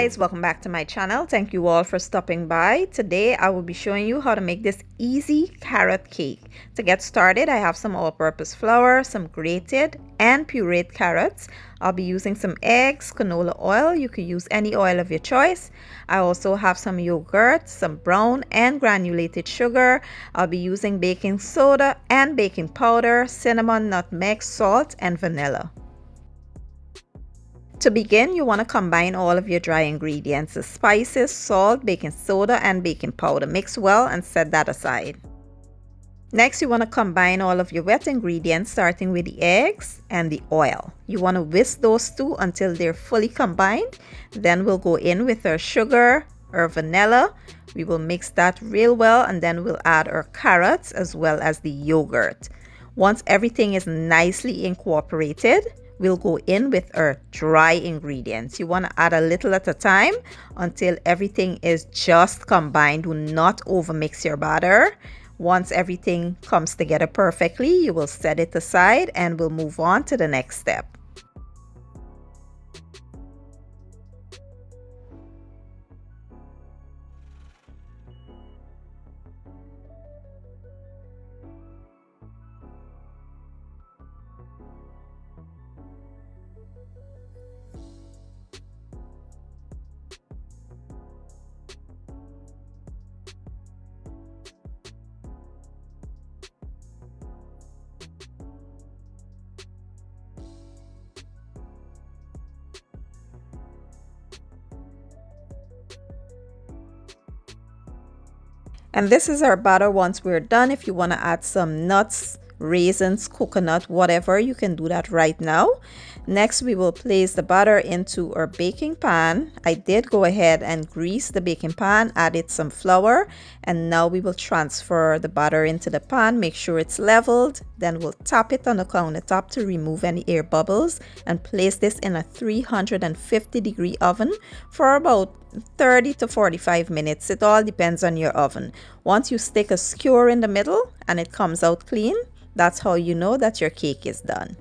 guys, welcome back to my channel. Thank you all for stopping by. Today I will be showing you how to make this easy carrot cake. To get started, I have some all-purpose flour, some grated and pureed carrots. I'll be using some eggs, canola oil. You can use any oil of your choice. I also have some yogurt, some brown and granulated sugar. I'll be using baking soda and baking powder, cinnamon, nutmeg, salt and vanilla. To begin, you want to combine all of your dry ingredients, the spices, salt, baking soda, and baking powder. Mix well and set that aside. Next, you want to combine all of your wet ingredients, starting with the eggs and the oil. You want to whisk those two until they're fully combined. Then we'll go in with our sugar, our vanilla. We will mix that real well, and then we'll add our carrots as well as the yogurt. Once everything is nicely incorporated, we'll go in with our dry ingredients. You want to add a little at a time until everything is just combined. Do not overmix your batter. Once everything comes together perfectly, you will set it aside and we'll move on to the next step. And this is our batter once we're done. If you want to add some nuts, raisins, coconut, whatever, you can do that right now. Next, we will place the batter into our baking pan. I did go ahead and grease the baking pan, added some flour, and now we will transfer the batter into the pan. Make sure it's leveled. Then we'll tap it on the countertop to remove any air bubbles and place this in a 350-degree oven for about 30 to 45 minutes. It all depends on your oven. Once you stick a skewer in the middle and it comes out clean, that's how you know that your cake is done.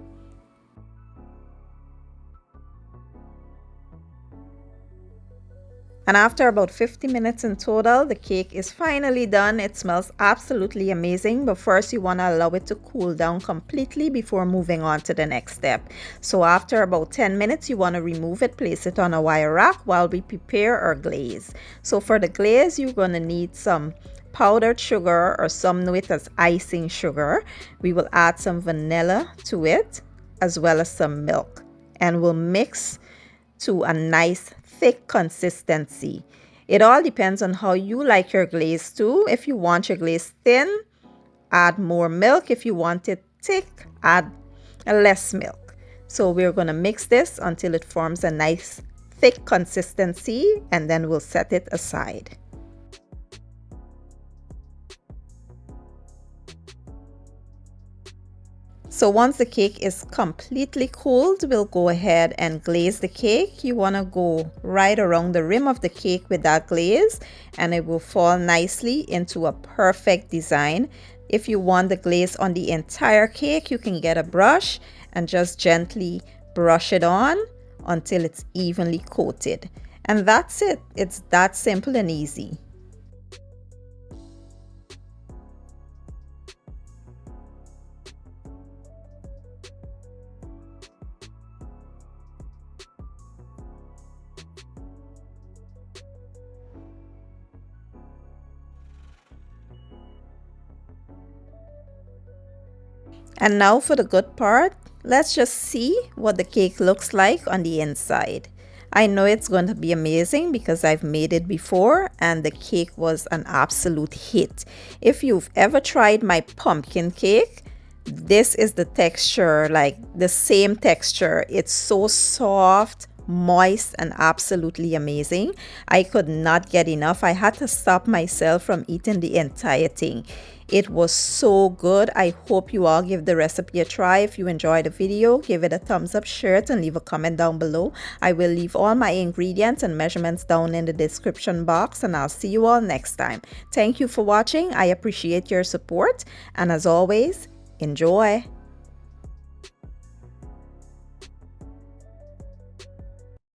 And after about 50 minutes in total, the cake is finally done. It smells absolutely amazing, but first you want to allow it to cool down completely before moving on to the next step. So after about 10 minutes, you want to remove it, place it on a wire rack while we prepare our glaze. So for the glaze, you're going to need some powdered sugar, or some know it as icing sugar. We will add some vanilla to it as well as some milk, and we'll mix to a nice thick consistency. It all depends on how you like your glaze too. If you want your glaze thin, add more milk. If you want it thick, add less milk. So we're going to mix this until it forms a nice thick consistency, and then we'll set it aside. So once the cake is completely cooled, we'll go ahead and glaze the cake. You want to go right around the rim of the cake with that glaze, and it will fall nicely into a perfect design. If you want the glaze on the entire cake, you can get a brush and just gently brush it on until it's evenly coated. And that's it. It's that simple and easy. And now for the good part, let's just see what the cake looks like on the inside. I know it's going to be amazing because I've made it before and the cake was an absolute hit. If you've ever tried my pumpkin cake, this is the texture, like the same texture. It's so soft, moist, and absolutely amazing. I could not get enough. I had to stop myself from eating the entire thing. It was so good. I hope you all give the recipe a try. If you enjoyed the video, give it a thumbs up, share it, and leave a comment down below. I will leave all my ingredients and measurements down in the description box, and I'll see you all next time. Thank you for watching. I appreciate your support, and as always, enjoy.